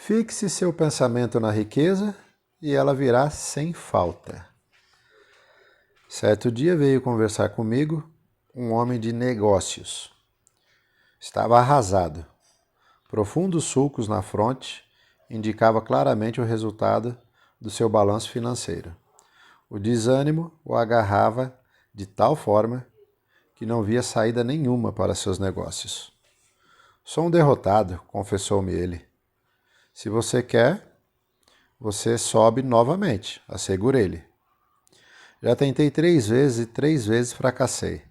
Fixe seu pensamento na riqueza e ela virá sem falta. Certo dia veio conversar comigo um homem de negócios. Estava arrasado. Profundos sulcos na fronte indicava claramente o resultado do seu balanço financeiro. O desânimo o agarrava de tal forma que não via saída nenhuma para seus negócios. Sou um derrotado, confessou-me ele. Se você quer, você sobe novamente, assegurei-lhe. Já tentei 3 vezes e 3 vezes fracassei.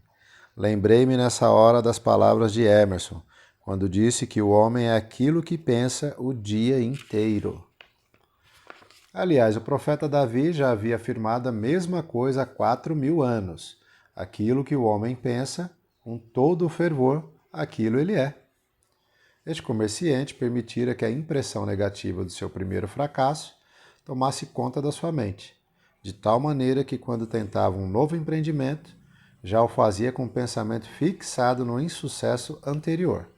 Lembrei-me nessa hora das palavras de Emerson, quando disse que o homem é aquilo que pensa o dia inteiro. Aliás, o profeta Davi já havia afirmado a mesma coisa há 4.000 anos. Aquilo que o homem pensa, com todo o fervor, aquilo ele é. Este comerciante permitira que a impressão negativa do seu primeiro fracasso tomasse conta da sua mente, de tal maneira que quando tentava um novo empreendimento, já o fazia com o pensamento fixado no insucesso anterior.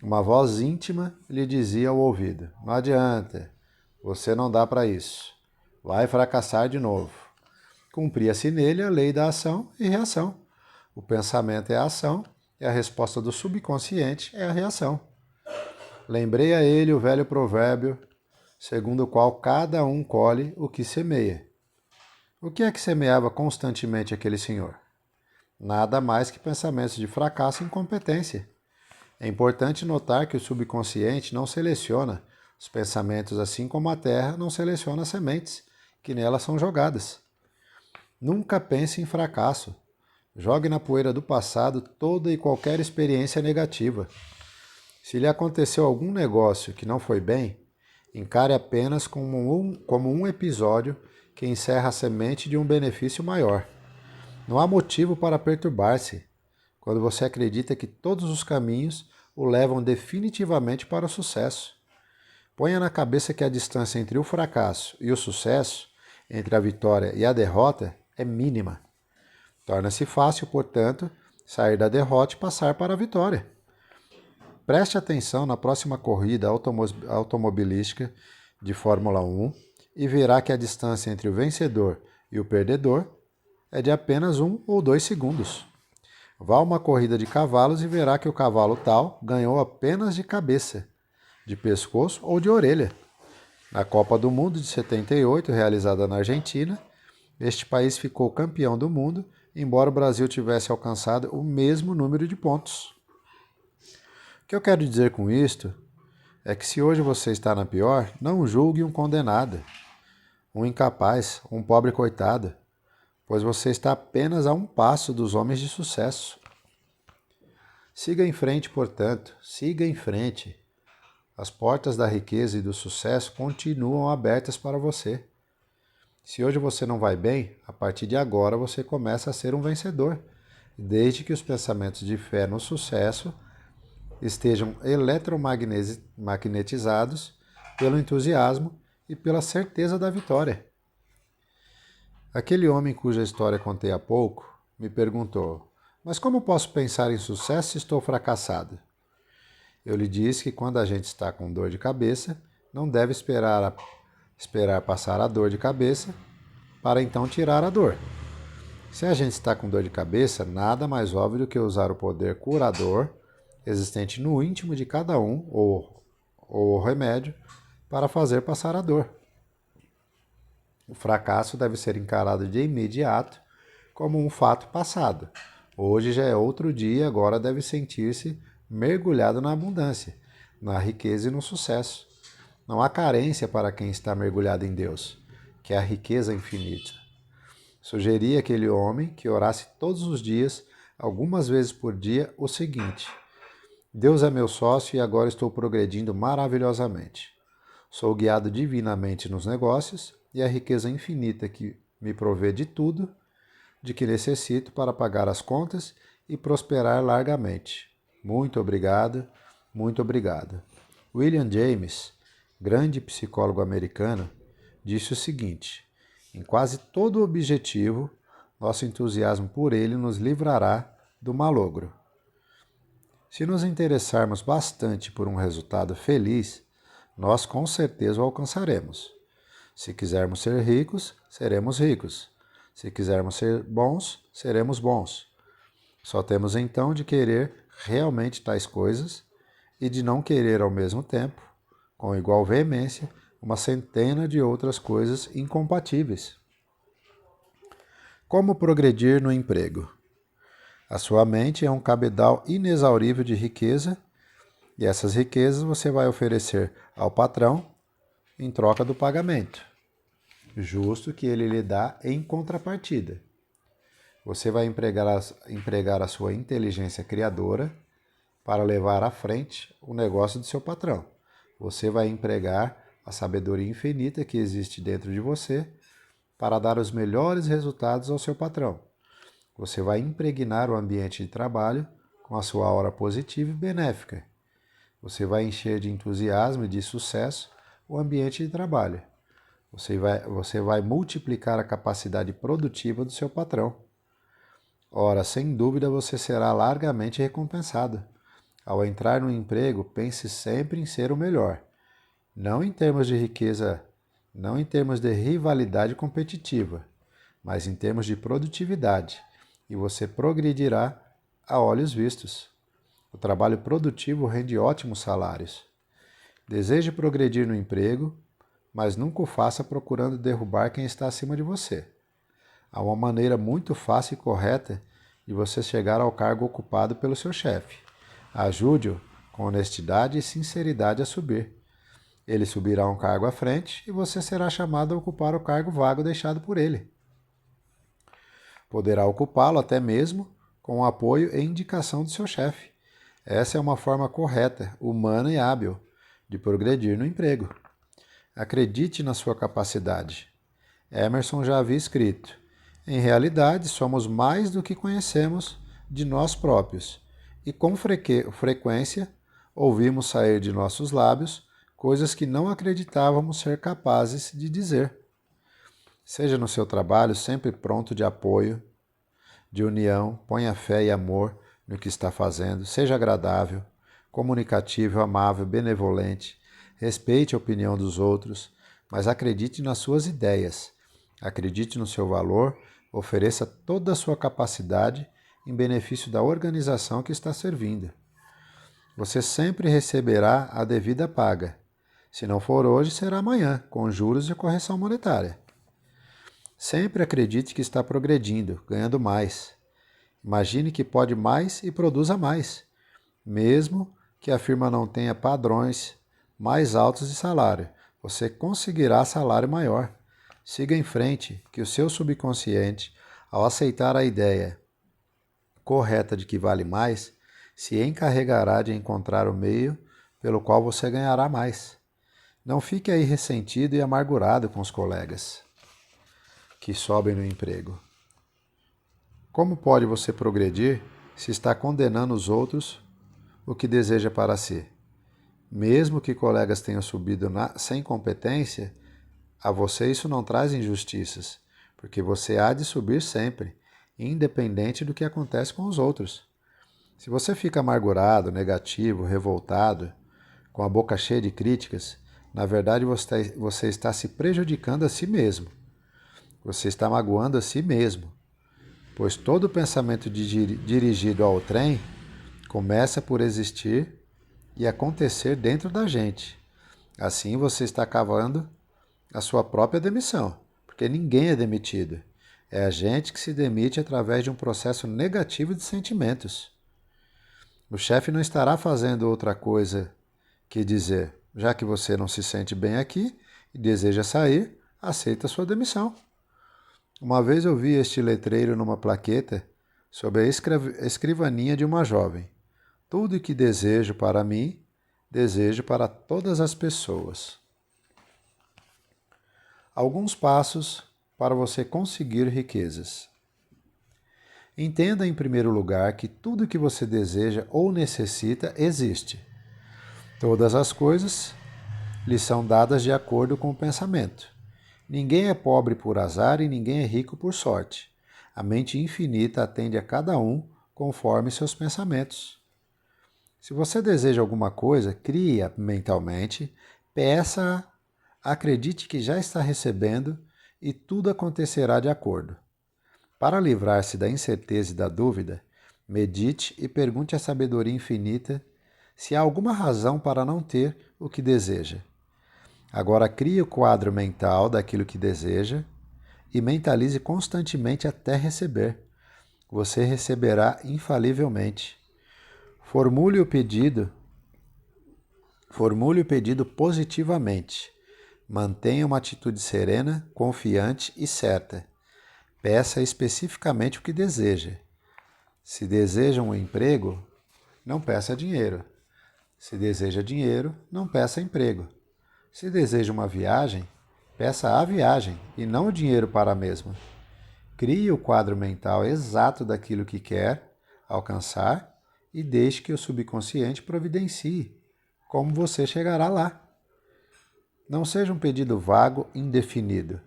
Uma voz íntima lhe dizia ao ouvido: não adianta, você não dá para isso, vai fracassar de novo. Cumpria-se nele a lei da ação e reação. O pensamento é a ação e a resposta do subconsciente é a reação. Lembrei a ele o velho provérbio, segundo o qual cada um colhe o que semeia. O que é que semeava constantemente aquele senhor? Nada mais que pensamentos de fracasso e incompetência. É importante notar que o subconsciente não seleciona os pensamentos, assim como a terra não seleciona as sementes que nela são jogadas. Nunca pense em fracasso. Jogue na poeira do passado toda e qualquer experiência negativa. Se lhe aconteceu algum negócio que não foi bem, encare apenas como um episódio que encerra a semente de um benefício maior. Não há motivo para perturbar-se quando você acredita que todos os caminhos o levam definitivamente para o sucesso. Ponha na cabeça que a distância entre o fracasso e o sucesso, entre a vitória e a derrota, é mínima. Torna-se fácil, portanto, sair da derrota e passar para a vitória. Preste atenção na próxima corrida automobilística de Fórmula 1 e verá que a distância entre o vencedor e o perdedor é de apenas 1 ou 2 segundos. Vá a uma corrida de cavalos e verá que o cavalo tal ganhou apenas de cabeça, de pescoço ou de orelha. Na Copa do Mundo de 78, realizada na Argentina, este país ficou campeão do mundo, embora o Brasil tivesse alcançado o mesmo número de pontos. O que eu quero dizer com isto é que se hoje você está na pior, não julgue um condenado, um incapaz, um pobre coitado, pois você está apenas a um passo dos homens de sucesso. Siga em frente, portanto, siga em frente. As portas da riqueza e do sucesso continuam abertas para você. Se hoje você não vai bem, a partir de agora você começa a ser um vencedor, desde que os pensamentos de fé no sucesso estejam eletromagnetizados pelo entusiasmo e pela certeza da vitória. Aquele homem cuja história contei há pouco me perguntou: mas como posso pensar em sucesso se estou fracassado? Eu lhe disse que quando a gente está com dor de cabeça, não deve esperar passar a dor de cabeça para então tirar a dor. Se a gente está com dor de cabeça, nada mais óbvio do que usar o poder curador existente no íntimo de cada um, ou o remédio, para fazer passar a dor. O fracasso deve ser encarado de imediato como um fato passado. Hoje já é outro dia, agora deve sentir-se mergulhado na abundância, na riqueza e no sucesso. Não há carência para quem está mergulhado em Deus, que é a riqueza infinita. Sugeri àquele homem que orasse todos os dias, algumas vezes por dia, o seguinte: Deus é meu sócio e agora estou progredindo maravilhosamente. Sou guiado divinamente nos negócios e a riqueza infinita que me provê de tudo de que necessito para pagar as contas e prosperar largamente. Muito obrigado, muito obrigado. William James, grande psicólogo americano, disse o seguinte: em quase todo objetivo, nosso entusiasmo por ele nos livrará do malogro. Se nos interessarmos bastante por um resultado feliz, nós com certeza o alcançaremos. Se quisermos ser ricos, seremos ricos. Se quisermos ser bons, seremos bons. Só temos então de querer realmente tais coisas e de não querer ao mesmo tempo, com igual veemência, uma centena de outras coisas incompatíveis. Como progredir no emprego? A sua mente é um cabedal inexaurível de riqueza e essas riquezas você vai oferecer ao patrão em troca do pagamento, justo que ele lhe dá em contrapartida. Você vai empregar a sua inteligência criadora para levar à frente o negócio do seu patrão. Você vai empregar a sabedoria infinita que existe dentro de você para dar os melhores resultados ao seu patrão. Você vai impregnar o ambiente de trabalho com a sua aura positiva e benéfica. Você vai encher de entusiasmo e de sucesso o ambiente de trabalho. Você vai multiplicar a capacidade produtiva do seu patrão. Ora, sem dúvida você será largamente recompensado. Ao entrar no emprego, pense sempre em ser o melhor. Não em termos de riqueza, não em termos de rivalidade competitiva, mas em termos de produtividade. E você progredirá a olhos vistos. O trabalho produtivo rende ótimos salários. Deseje progredir no emprego, mas nunca o faça procurando derrubar quem está acima de você. Há uma maneira muito fácil e correta de você chegar ao cargo ocupado pelo seu chefe. Ajude-o com honestidade e sinceridade a subir. Ele subirá um cargo à frente e você será chamado a ocupar o cargo vago deixado por ele. Poderá ocupá-lo até mesmo com o apoio e indicação do seu chefe. Essa é uma forma correta, humana e hábil de progredir no emprego. Acredite na sua capacidade. Emerson já havia escrito: em realidade, somos mais do que conhecemos de nós próprios, e com frequência ouvimos sair de nossos lábios coisas que não acreditávamos ser capazes de dizer. Seja no seu trabalho sempre pronto de apoio, de união, ponha fé e amor no que está fazendo, seja agradável, comunicativo, amável, benevolente, respeite a opinião dos outros, mas acredite nas suas ideias, acredite no seu valor, ofereça toda a sua capacidade em benefício da organização que está servindo. Você sempre receberá a devida paga. Se não for hoje, será amanhã, com juros e correção monetária. Sempre acredite que está progredindo, ganhando mais. Imagine que pode mais e produza mais, mesmo que a firma não tenha padrões mais altos de salário. Você conseguirá salário maior. Siga em frente, que o seu subconsciente, ao aceitar a ideia correta de que vale mais, se encarregará de encontrar o meio pelo qual você ganhará mais. Não fique aí ressentido e amargurado com os colegas que sobem no emprego. Como pode você progredir se está condenando os outros o que deseja para si? Mesmo que colegas tenham subido sem competência, a você isso não traz injustiças, porque você há de subir sempre, independente do que acontece com os outros. Se você fica amargurado, negativo, revoltado, com a boca cheia de críticas, na verdade você está se prejudicando a si mesmo. Você está magoando a si mesmo, pois todo pensamento dirigido ao trem começa por existir e acontecer dentro da gente. Assim você está cavando a sua própria demissão, porque ninguém é demitido. É a gente que se demite através de um processo negativo de sentimentos. O chefe não estará fazendo outra coisa que dizer: já que você não se sente bem aqui e deseja sair, aceita a sua demissão. Uma vez eu vi este letreiro numa plaqueta sobre a escrivaninha de uma jovem: tudo o que desejo para mim, desejo para todas as pessoas. Alguns passos para você conseguir riquezas. Entenda em primeiro lugar que tudo o que você deseja ou necessita existe. Todas as coisas lhe são dadas de acordo com o pensamento. Ninguém é pobre por azar e ninguém é rico por sorte. A mente infinita atende a cada um conforme seus pensamentos. Se você deseja alguma coisa, crie-a mentalmente, Peça, acredite que já está recebendo e tudo acontecerá de acordo. Para livrar-se da incerteza e da dúvida, medite e pergunte à sabedoria infinita se há alguma razão para não ter o que deseja. Agora crie o quadro mental daquilo que deseja e mentalize constantemente até receber. Você receberá infalivelmente. Formule o pedido positivamente. Mantenha uma atitude serena, confiante e certa. Peça especificamente o que deseja. Se deseja um emprego, não peça dinheiro. Se deseja dinheiro, não peça emprego. Se deseja uma viagem, peça a viagem e não o dinheiro para a mesma. Crie o quadro mental exato daquilo que quer alcançar e deixe que o subconsciente providencie como você chegará lá. Não seja um pedido vago, indefinido.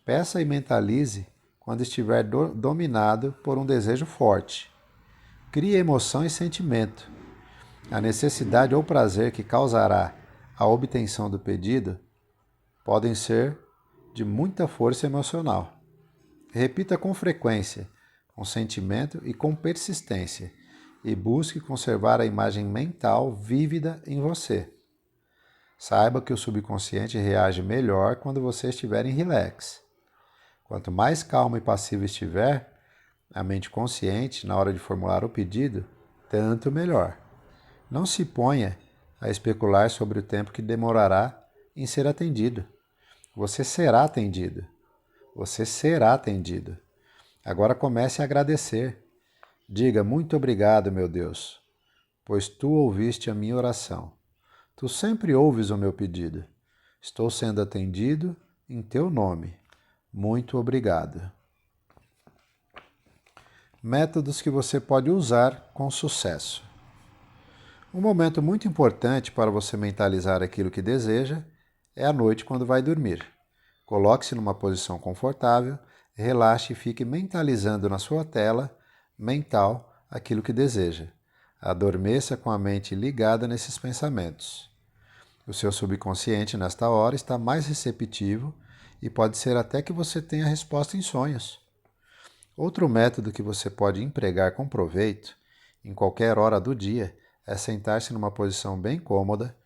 Peça e mentalize quando estiver dominado por um desejo forte. Crie emoção e sentimento. A necessidade ou prazer que causará a obtenção do pedido podem ser de muita força emocional. Repita com frequência, com sentimento e com persistência, e busque conservar a imagem mental vívida em você. Saiba que o subconsciente reage melhor quando você estiver em relax. Quanto mais calmo e passivo estiver, a mente consciente na hora de formular o pedido, tanto melhor. Não se ponha a especular sobre o tempo que demorará em ser atendido. Você será atendido. Você será atendido. Agora comece a agradecer. Diga muito obrigado, meu Deus, pois tu ouviste a minha oração. Tu sempre ouves o meu pedido. Estou sendo atendido em teu nome. Muito obrigado. Métodos que você pode usar com sucesso. Um momento muito importante para você mentalizar aquilo que deseja é à noite quando vai dormir. Coloque-se numa posição confortável, relaxe e fique mentalizando na sua tela mental aquilo que deseja. Adormeça com a mente ligada nesses pensamentos. O seu subconsciente, nesta hora, está mais receptivo e pode ser até que você tenha a resposta em sonhos. Outro método que você pode empregar com proveito, em qualquer hora do dia, é sentar-se numa posição bem cômoda,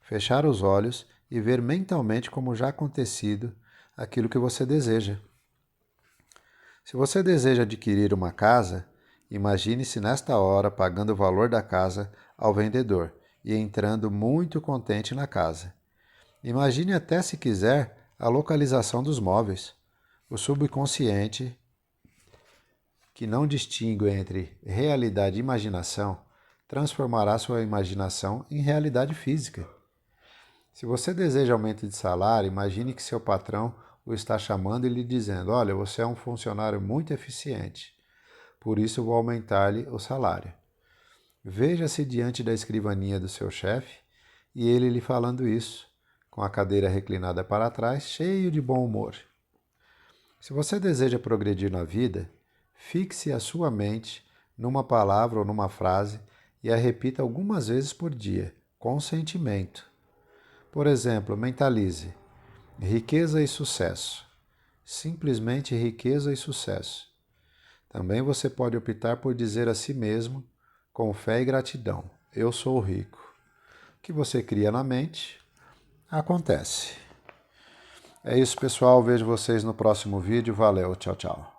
fechar os olhos e ver mentalmente como já acontecido aquilo que você deseja. Se você deseja adquirir uma casa, imagine-se nesta hora pagando o valor da casa ao vendedor e entrando muito contente na casa. Imagine até, se quiser, a localização dos móveis. O subconsciente, que não distingue entre realidade e imaginação, transformará sua imaginação em realidade física. Se você deseja aumento de salário, imagine que seu patrão o está chamando e lhe dizendo: olha, você é um funcionário muito eficiente, por isso vou aumentar-lhe o salário. Veja-se diante da escrivaninha do seu chefe e ele lhe falando isso, com a cadeira reclinada para trás, cheio de bom humor. Se você deseja progredir na vida, fixe a sua mente numa palavra ou numa frase e a repita algumas vezes por dia, com sentimento. Por exemplo, mentalize: riqueza e sucesso. Simplesmente riqueza e sucesso. Também você pode optar por dizer a si mesmo, com fé e gratidão: eu sou rico. O que você cria na mente, acontece. É isso, pessoal. Vejo vocês no próximo vídeo. Valeu, tchau, tchau.